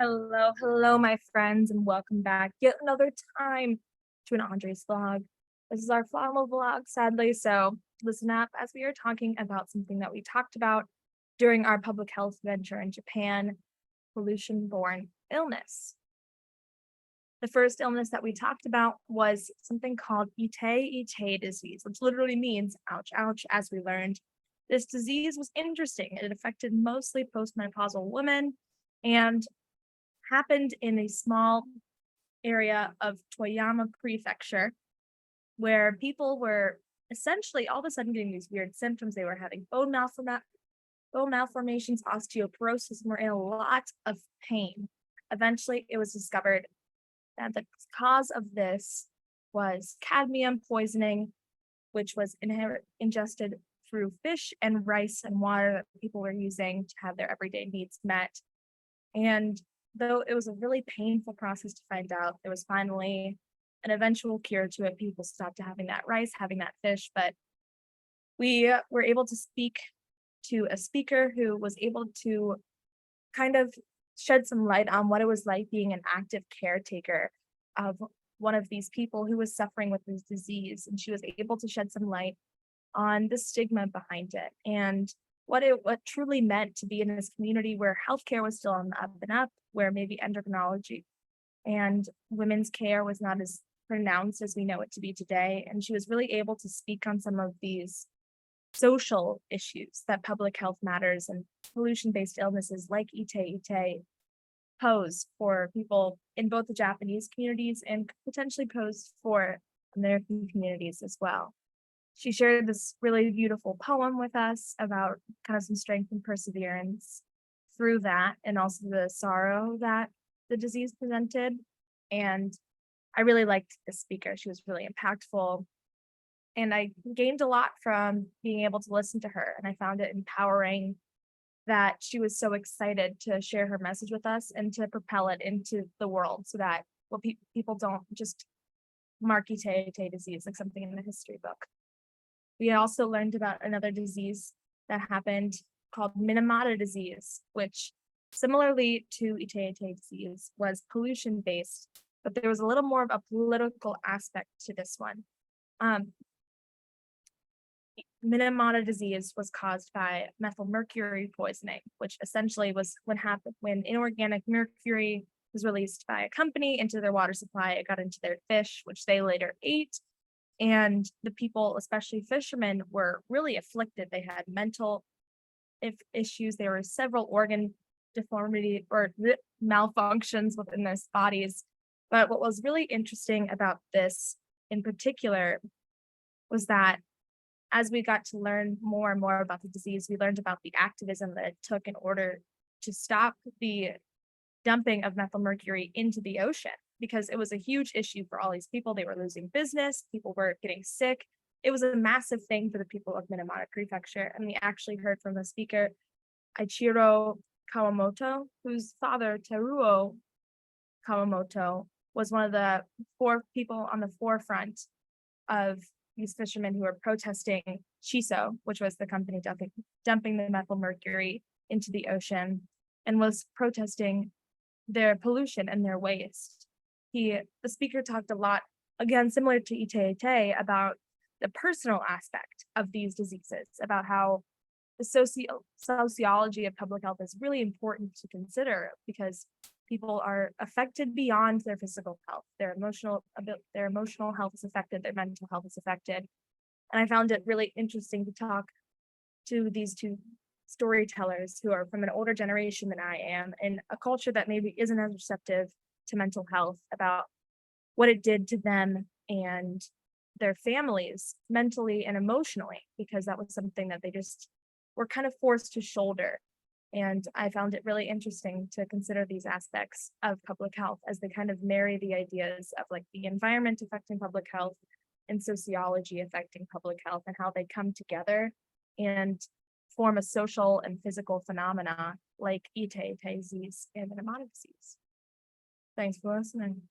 Hello, hello, my friends, and welcome back yet another time to an Audrey's vlog. This is our final vlog, sadly, so listen up as we are talking about something that we talked about during our public health venture in Japan, pollution-borne illness. The first illness that we talked about was something called Ite disease, which literally means ouch, ouch, as we learned. This disease was interesting. It affected mostly postmenopausal women and happened in a small area of Toyama Prefecture where people were essentially all of a sudden getting these weird symptoms. They were having bone malformations, osteoporosis, and were in a lot of pain. Eventually, it was discovered that the cause of this was cadmium poisoning, which was ingested through fish and rice and water that people were using to have their everyday needs met. And though it was a really painful process to find out, there was finally an eventual cure to it. People stopped having that rice, having that fish, but we were able to speak to a speaker who was able to kind of shed some light on what it was like being an active caretaker of one of these people who was suffering with this disease. And she was able to shed some light on the stigma behind it and what truly meant to be in this community where healthcare was still on the up and up, where maybe endocrinology and women's care was not as pronounced as we know it to be today. And she was really able to speak on some of these social issues that public health matters and pollution-based illnesses like Ite pose for people in both the Japanese communities and potentially pose for American communities as well. She shared this really beautiful poem with us about kind of some strength and perseverance through that, and also the sorrow that the disease presented. And I really liked this speaker. She was really impactful. And I gained a lot from being able to listen to her. And I found it empowering that she was so excited to share her message with us and to propel it into the world so that people don't just mark Ite disease like something in the history book. We also learned about another disease that happened called Minamata disease, which similarly to Ite disease was pollution based, but there was a little more of a political aspect to this one. Minamata disease was caused by methylmercury poisoning, which essentially was what happened when inorganic mercury was released by a company into their water supply. It got into their fish, which they later ate. And the people, especially fishermen, were really afflicted. They had mental issues. There were several organ deformity or malfunctions within their bodies. But what was really interesting about this in particular was that as we got to learn more and more about the disease, we learned about the activism that it took in order to stop the dumping of methylmercury into the ocean, because it was a huge issue for all these people. They were losing business, people were getting sick. It was a massive thing for the people of Minamata Prefecture. And we actually heard from the speaker, Ichiro Kawamoto, whose father, Teruo Kawamoto, was one of the four people on the forefront of these fishermen who were protesting Shiso, which was the company dumping the methylmercury into the ocean, and was protesting their pollution and their waste. The speaker talked a lot, again, similar to Ite, about the personal aspect of these diseases, about how the sociology of public health is really important to consider because people are affected beyond their physical health. Their emotional health is affected, their mental health is affected. And I found it really interesting to talk to these two storytellers who are from an older generation than I am, in a culture that maybe isn't as receptive to mental health, about what it did to them and their families mentally and emotionally, because that was something that they just were kind of forced to shoulder. And I found it really interesting to consider these aspects of public health as they kind of marry the ideas of like the environment affecting public health and sociology affecting public health, and how they come together and form a social and physical phenomena like Ite disease and Minamata disease. Thanks for listening.